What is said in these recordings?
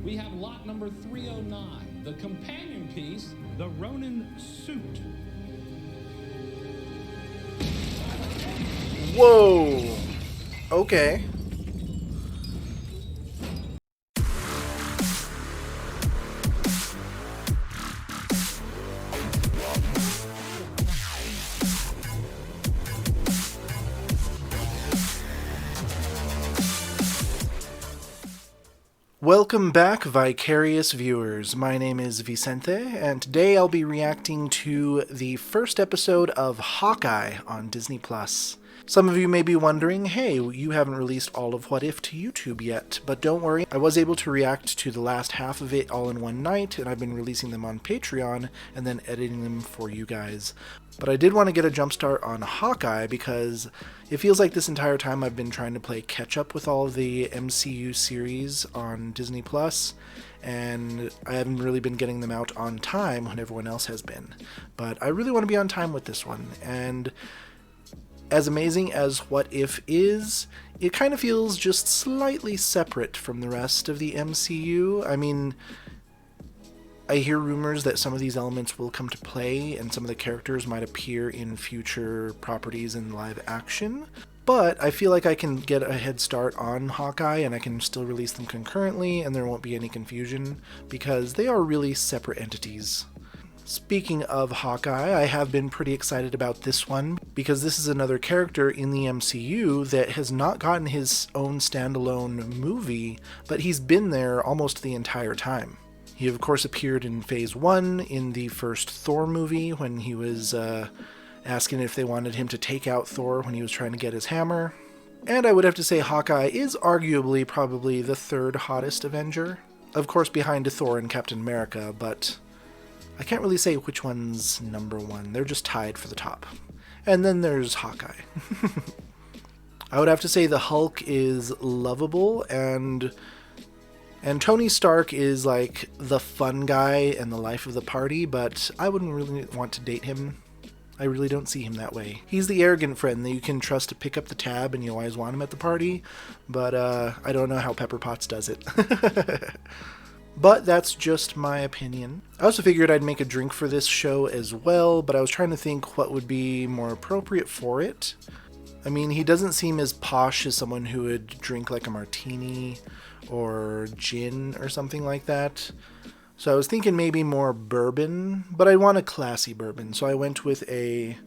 we have lot number 309, the companion piece, the Ronin suit. Whoa! Okay. Welcome back, Vicarious viewers. My name is Vicente, and today I'll be reacting to the first episode of Hawkeye on Disney+. Some of you may be wondering, hey, you haven't released all of What If to YouTube yet, but don't worry, I was able to react to the last half of it all in one night, and I've been releasing them on Patreon and then editing them for you guys. But I did want to get a jump start on Hawkeye because it feels like this entire time I've been trying to play catch up with all of the MCU series on Disney+, and I haven't really been getting them out on time when everyone else has been. But I really want to be on time with this one, and as amazing as What If is, it kind of feels just slightly separate from the rest of the MCU. I mean, I hear rumors that some of these elements will come to play and some of the characters might appear in future properties in live action, but I feel like I can get a head start on Hawkeye and I can still release them concurrently and there won't be any confusion because they are really separate entities. Speaking of Hawkeye, I have been pretty excited about this one because this is another character in the MCU that has not gotten his own standalone movie, but he's been there almost the entire time. He of course appeared in Phase 1 in the first Thor movie when he was asking if they wanted him to take out Thor when he was trying to get his hammer. And I would have to say Hawkeye is arguably probably the third hottest Avenger. Of course behind Thor and Captain America, but I can't really say which one's number one. They're just tied for the top. And then there's Hawkeye. I would have to say the Hulk is lovable, and Tony Stark is like the fun guy and the life of the party, but I wouldn't really want to date him. I really don't see him that way. He's the arrogant friend that you can trust to pick up the tab and you always want him at the party, but I don't know how Pepper Potts does it. But that's just my opinion. I also figured I'd make a drink for this show as well, but I was trying to think what would be more appropriate for it. I mean, he doesn't seem as posh as someone who would drink like a martini or gin or something like that. So I was thinking maybe more bourbon, but I want a classy bourbon, so I went with a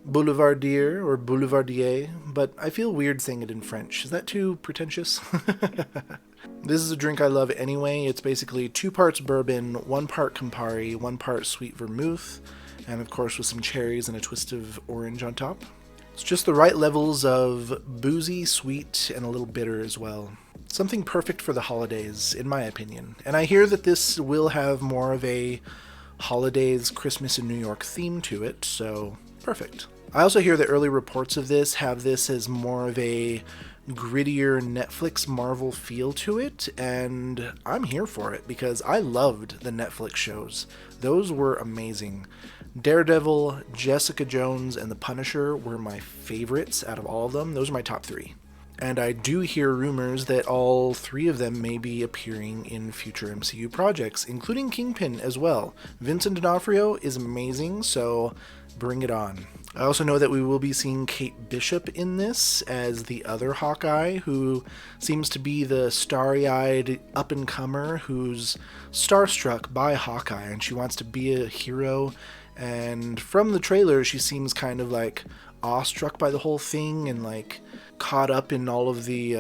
Boulevardier or Boulevardier, but I feel weird saying it in French. Is that too pretentious? This is a drink I love anyway. It's basically 2 parts bourbon, 1 part Campari, 1 part sweet vermouth, and of course with some cherries and a twist of orange on top. It's just the right levels of boozy, sweet, and a little bitter as well. Something perfect for the holidays, in my opinion. And I hear that this will have more of a holidays, Christmas in New York theme to it, so perfect. I also hear that early reports of this have this as more of a grittier Netflix Marvel feel to it, and I'm here for it because I loved the Netflix shows. Those were amazing. Daredevil, Jessica Jones, and The Punisher were my favorites out of all of them. Those are my top 3. And I do hear rumors that all 3 of them may be appearing in future MCU projects, including Kingpin as well. Vincent D'Onofrio is amazing, so bring it on. I also know that we will be seeing Kate Bishop in this as the other Hawkeye, who seems to be the starry-eyed up-and-comer who's starstruck by Hawkeye, and she wants to be a hero. And from the trailer, she seems kind of like awestruck by the whole thing and like caught up in all of the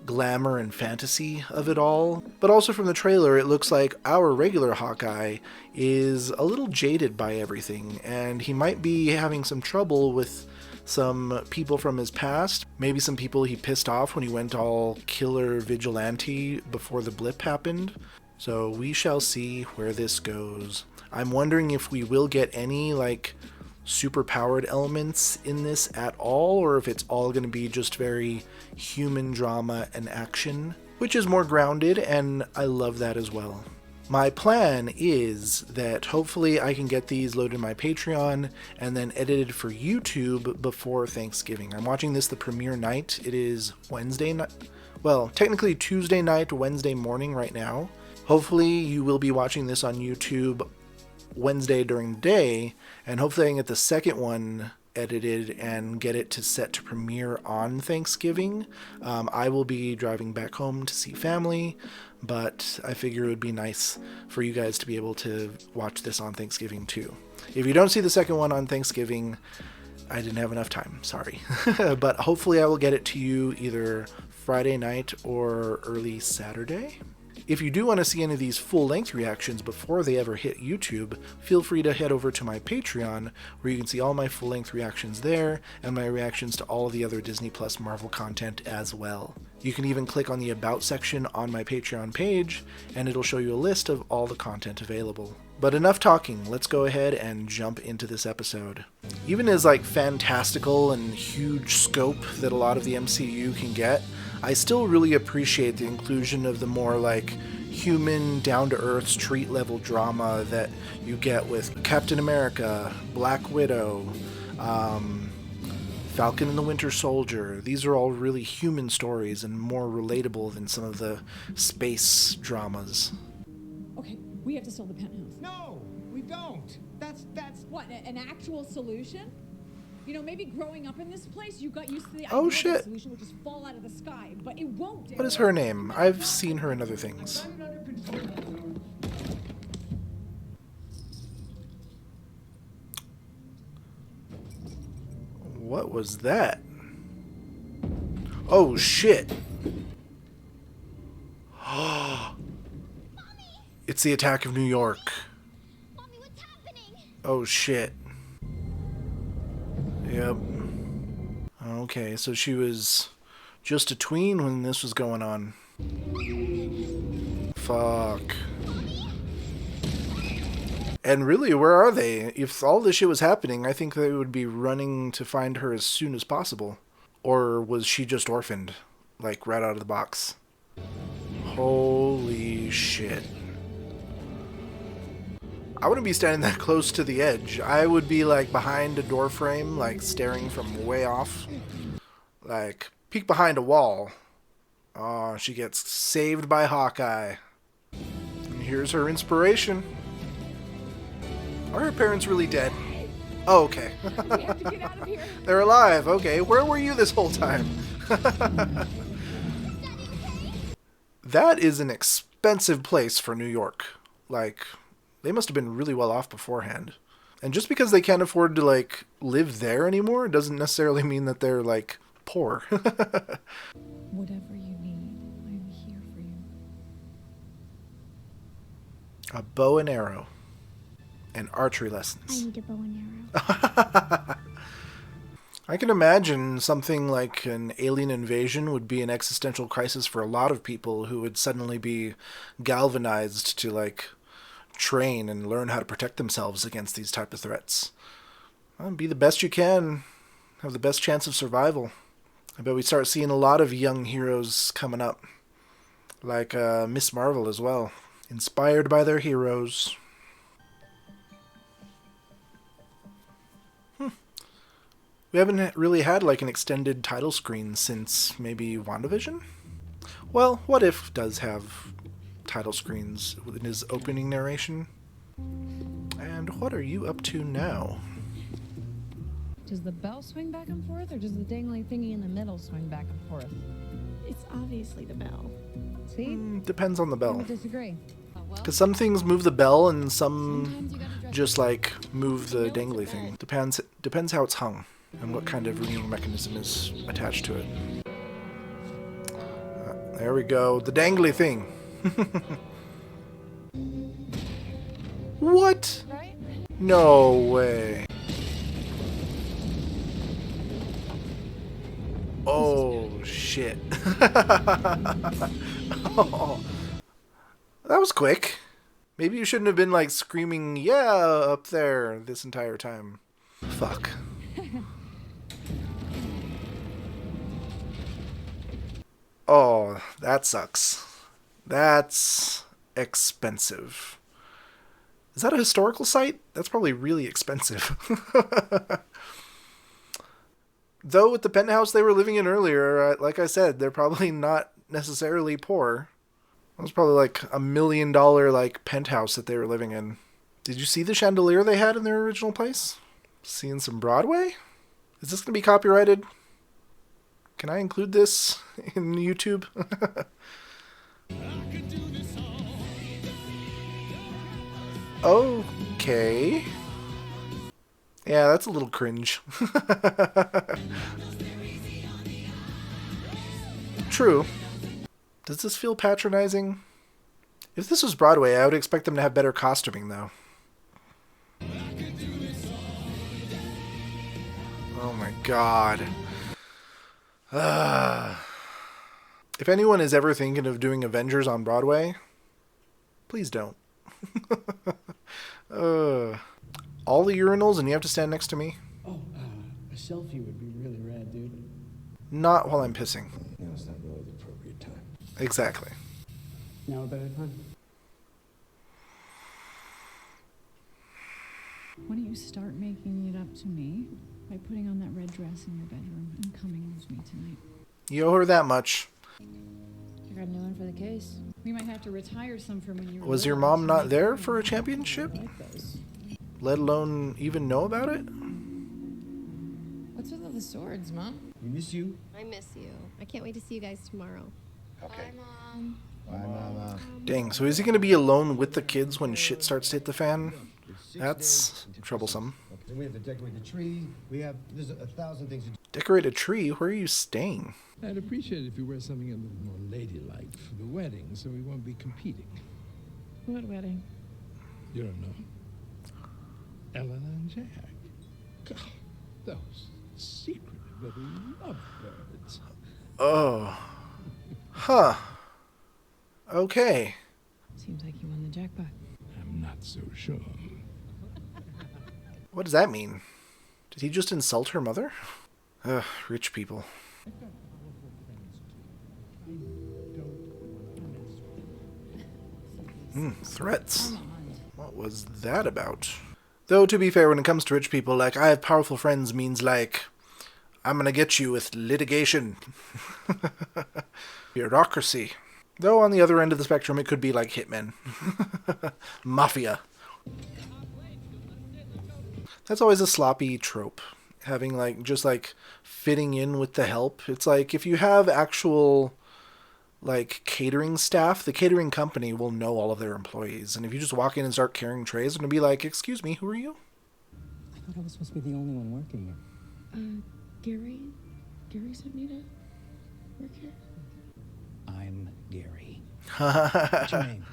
glamour and fantasy of it all. But also from the trailer, it looks like our regular Hawkeye is a little jaded by everything, and he might be having some trouble with some people from his past. Maybe some people he pissed off when he went all killer vigilante before the blip happened. So we shall see where this goes. I'm wondering if we will get any like super-powered elements in this at all, or if it's all going to be just very human drama and action, which is more grounded, and I love that as well. My plan is that hopefully I can get these loaded in my Patreon and then edited for YouTube before Thanksgiving. I'm watching this the premiere night. It is Wednesday night. well, technically Tuesday night, Wednesday morning right now. Hopefully you will be watching this on YouTube Wednesday during the day, and hopefully I can get the second one edited and get it to set to premiere on Thanksgiving. I will be driving back home to see family, but I figure it would be nice for you guys to be able to watch this on Thanksgiving too. If you don't see the second one on Thanksgiving, I didn't have enough time, sorry. But hopefully I will get it to you either Friday night or early Saturday. If you do want to see any of these full-length reactions before they ever hit YouTube, feel free to head over to my Patreon, where you can see all my full-length reactions there, and my reactions to all of the other Disney Plus Marvel content as well. You can even click on the About section on my Patreon page, and it'll show you a list of all the content available. But enough talking, let's go ahead and jump into this episode. Even as fantastical and huge scope that a lot of the MCU can get, I still really appreciate the inclusion of the more human, down-to-earth, street-level drama that you get with Captain America, Black Widow, Falcon and the Winter Soldier. These are all really human stories and more relatable than some of the space dramas. Okay, we have to sell the penthouse. No, we don't. That's... What, an actual solution? You know, maybe growing up in this place, you got used to the Oh, idea shit. that solution would just fall out of the sky, but it won't. What is her name? I've seen her in other things. Got it under control. What was that? Oh, shit. It's the attack of New York. Mommy, what's happening? Oh, shit. Yep. Okay, so she was just a tween when this was going on. Fuck. And really, where are they? If all this shit was happening, I think they would be running to find her as soon as possible. Or was she just orphaned? Right out of the box. Holy shit. I wouldn't be standing that close to the edge. I would be behind a door frame, staring from way off. Peek behind a wall. Oh, she gets saved by Hawkeye. And here's her inspiration. Are her parents really dead? Oh, okay. We have to get out of here. They're alive. Okay, where were you this whole time? That is an expensive place for New York. They must have been really well off beforehand. And just because they can't afford to, live there anymore doesn't necessarily mean that they're, poor. Whatever you need, I'm here for you. A bow and arrow. And archery I lessons. need a bow and arrow. I can imagine something like an alien invasion would be an existential crisis for a lot of people who would suddenly be galvanized to, train and learn how to protect themselves against these type of threats. Well, be the best you can. Have the best chance of survival. I bet we start seeing a lot of young heroes coming up. Like Miss Marvel as well. Inspired by their heroes. We haven't really had an extended title screen since maybe WandaVision? Well, What If does have title screens in his opening narration. And what are you up to now? Does the bell swing back and forth, or does the dangling thingy in the middle swing back and forth? It's obviously the bell. See? Depends on the I bell. would disagree. Because some things move the bell and some just move the dangly thing. Depends how it's hung and what kind of ringing mechanism is attached to it. There we go. The dangly thing. What? Right? No way. Oh, shit. Oh. That was quick. Maybe you shouldn't have been screaming, yeah, up there this entire time. Fuck. Oh, that sucks. That's expensive. Is that a historical site? That's probably really expensive. Though with the penthouse they were living in earlier, like I said, they're probably not necessarily poor. It was probably like $1 million like penthouse that they were living in. Did you see the chandelier they had in their original place? Seeing some Broadway? Is this going to be copyrighted? Can I include this in YouTube? Okay. Yeah, that's a little cringe. True. Does this feel patronizing? If this was Broadway, I would expect them to have better costuming, though. Oh my god. If anyone is ever thinking of doing Avengers on Broadway, please don't. All the urinals and you have to stand next to me? Oh, a selfie would be really rad, dude. Not while I'm pissing. No, it's not really the appropriate time. Exactly. Now a better time? Why don't you start making it up to me by putting on that red dress in your bedroom and coming with me tonight? You owe her that much. I got a new one for the case. We might have to retire some from when you were Was your little mom to not make there room. for a championship? I like those. Let alone even know about it? What's with all the swords, Mom? We miss you. I miss you. I can't wait to see you guys tomorrow. Okay. Bye, Mom. Bye, Mama. Dang, so is he going to be alone with the kids when shit starts to hit the fan? That's troublesome. Then we have to decorate the tree. There's 1,000 things to do. Decorate a tree? Where are you staying? I'd appreciate it if you wear something a little more ladylike for the wedding, so we won't be competing. What wedding? You don't know? Ellen and Jack. God, those secret little lovebirds. Oh. Huh. Okay. Seems like you won the jackpot. I'm not so sure. What does that mean? Did he just insult her mother? Ugh, rich people. Threats. What was that about? Though, to be fair, when it comes to rich people, like, I have powerful friends means, like, I'm gonna get you with litigation. Bureaucracy. Though, on the other end of the spectrum, it could be like hitmen. Mafia. That's always a sloppy trope. Having, like, just, like, fitting in with the help. It's like, if you have actual, like, catering staff, the catering company will know all of their employees. And if you just walk in and start carrying trays, they're going to be like, excuse me, who are you? I thought I was supposed to be the only one working here. Gary? Gary sent me to work here? I'm Gary. What's your name?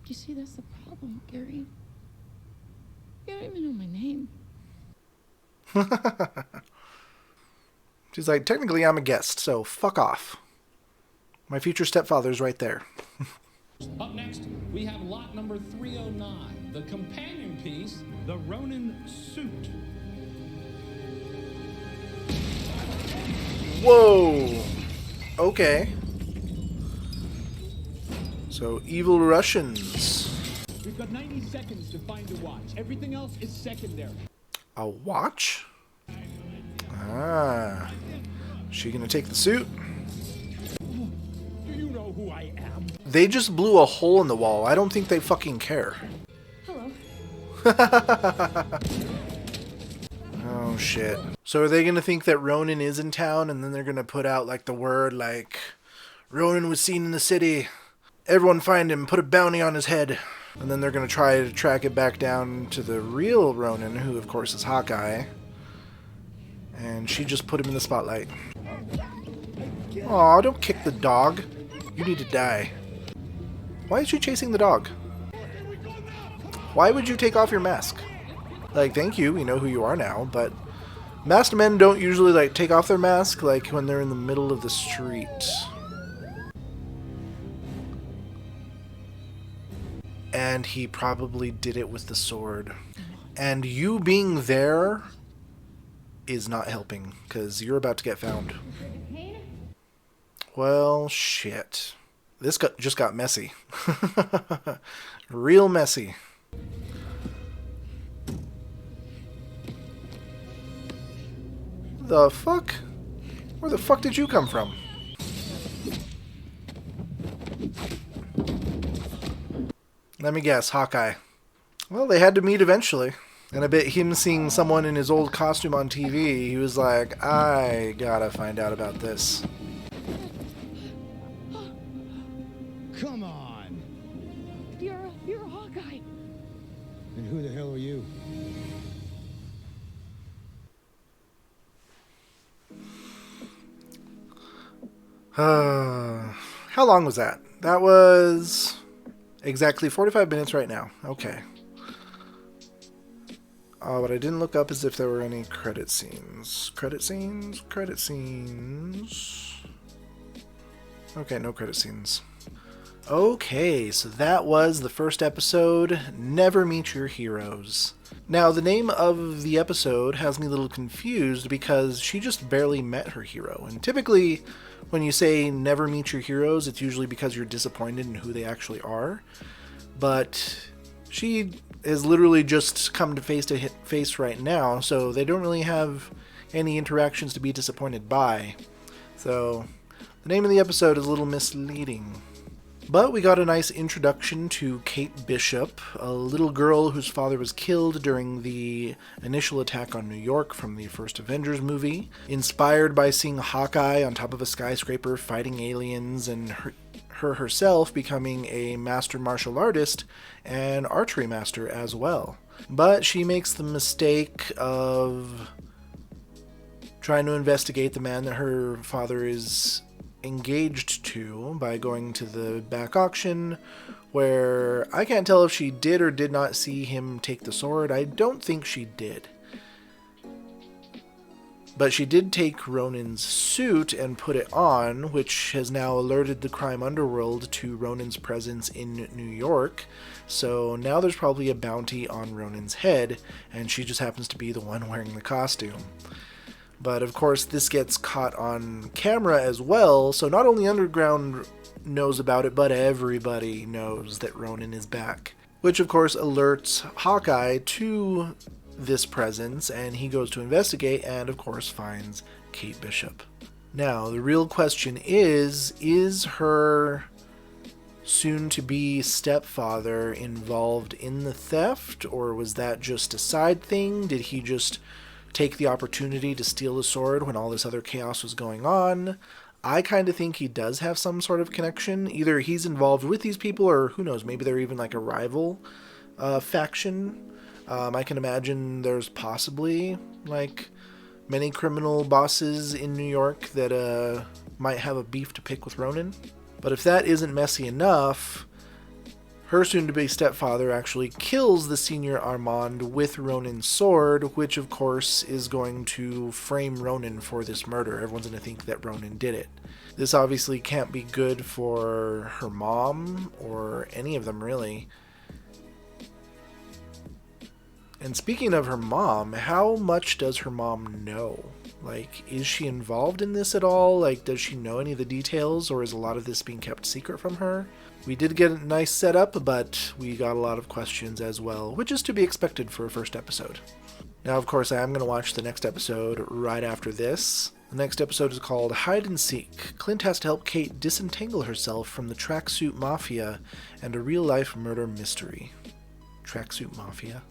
You see, that's the problem, Gary. You don't even know my name. She's like, technically I'm a guest, so fuck off. My future stepfather's right there. Up next, we have lot number 309, the companion piece, the Ronin suit. Whoa! Okay. So, evil Russians. We've got 90 seconds to find a watch. Everything else is secondary. A watch? Ah. She gonna take the suit? Do you know who I am? They just blew a hole in the wall. I don't think they fucking care. Hello. Oh, shit. So are they gonna think that Ronin is in town, and then they're gonna put out, like, the word, like, Ronin was seen in the city. Everyone find him, put a bounty on his head. And then they're gonna try to track it back down to the real Ronin, who, of course, is Hawkeye. And she just put him in the spotlight. Aw, don't kick the dog. You need to die. Why is she chasing the dog? Why would you take off your mask? Like, thank you, we know who you are now, but masked men don't usually, like, take off their mask, like, when they're in the middle of the street. And he probably did it with the sword. And you being there is not helping, because you're about to get found. Well, shit. This just got messy. Real messy. The fuck? Where the fuck did you come from? Let me guess, Hawkeye. Well, they had to meet eventually. And I bet him seeing someone in his old costume on TV, he was like, I gotta find out about this. Come on. You're a Hawkeye. And who the hell are you? How long was that? That was exactly 45 minutes right now. Okay. What I didn't look up is if there were any credit scenes. Credit scenes? Credit scenes. Okay, no credit scenes. Okay, so that was the first episode, Never Meet Your Heroes. Now, the name of the episode has me a little confused because she just barely met her hero. And typically, when you say never meet your heroes, it's usually because you're disappointed in who they actually are. But she has literally just come to face right now, so they don't really have any interactions to be disappointed by. So, the name of the episode is a little misleading. But we got a nice introduction to Kate Bishop, a little girl whose father was killed during the initial attack on New York from the first Avengers movie, inspired by seeing Hawkeye on top of a skyscraper fighting aliens, and her herself becoming a master martial artist and archery master as well. But she makes the mistake of trying to investigate the man that her father is engaged to by going to the back auction, where I can't tell if she did or did not see him take the sword. I don't think she did. But she did take Ronin's suit and put it on, which has now alerted the crime underworld to Ronin's presence in New York. So now there's probably a bounty on Ronin's head, and she just happens to be the one wearing the costume. But of course, this gets caught on camera as well, so not only Underground knows about it, but everybody knows that Ronin is back. Which of course alerts Hawkeye to this presence, and he goes to investigate and of course finds Kate Bishop. Now, the real question is her soon-to-be stepfather involved in the theft, or was that just a side thing? Did he just take the opportunity to steal the sword when all this other chaos was going on? I kind of think he does have some sort of connection. Either he's involved with these people, or who knows, maybe they're even like a rival faction. I can imagine there's possibly like many criminal bosses in New York that might have a beef to pick with Ronin. But if that isn't messy enough, her soon-to-be stepfather actually kills the senior Armand with Ronin's sword, which of course is going to frame Ronin for this murder. Everyone's going to think that Ronin did it. This obviously can't be good for her mom, or any of them really. And speaking of her mom, how much does her mom know? Like, is she involved in this at all? Like, does she know any of the details, or is a lot of this being kept secret from her? We did get a nice setup, but we got a lot of questions as well, which is to be expected for a first episode. Now, of course, I am going to watch the next episode right after this. The next episode is called Hide and Seek. Clint has to help Kate disentangle herself from the tracksuit mafia and a real-life murder mystery. Tracksuit mafia?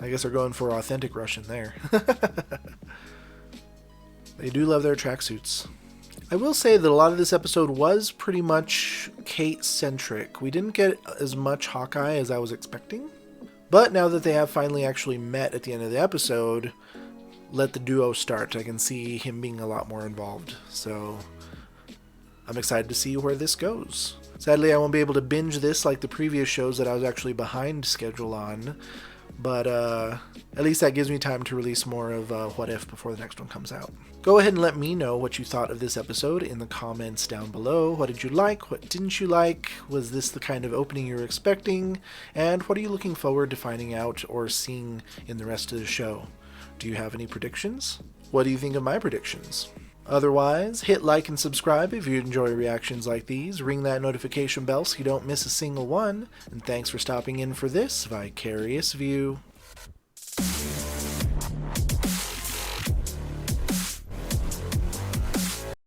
I guess they're going for authentic Russian there. They do love their tracksuits. I will say that a lot of this episode was pretty much Kate-centric. We didn't get as much Hawkeye as I was expecting. But now that they have finally actually met at the end of the episode, let the duo start. I can see him being a lot more involved. So I'm excited to see where this goes. Sadly, I won't be able to binge this like the previous shows that I was actually behind schedule on. But at least that gives me time to release more of What If before the next one comes out. Go ahead and let me know what you thought of this episode in the comments down below. What did you like? What didn't you like? Was this the kind of opening you were expecting? And what are you looking forward to finding out or seeing in the rest of the show? Do you have any predictions? What do you think of my predictions? Otherwise, hit like and subscribe if you enjoy reactions like these. Ring that notification bell so you don't miss a single one. And thanks for stopping in for this Vicarious View.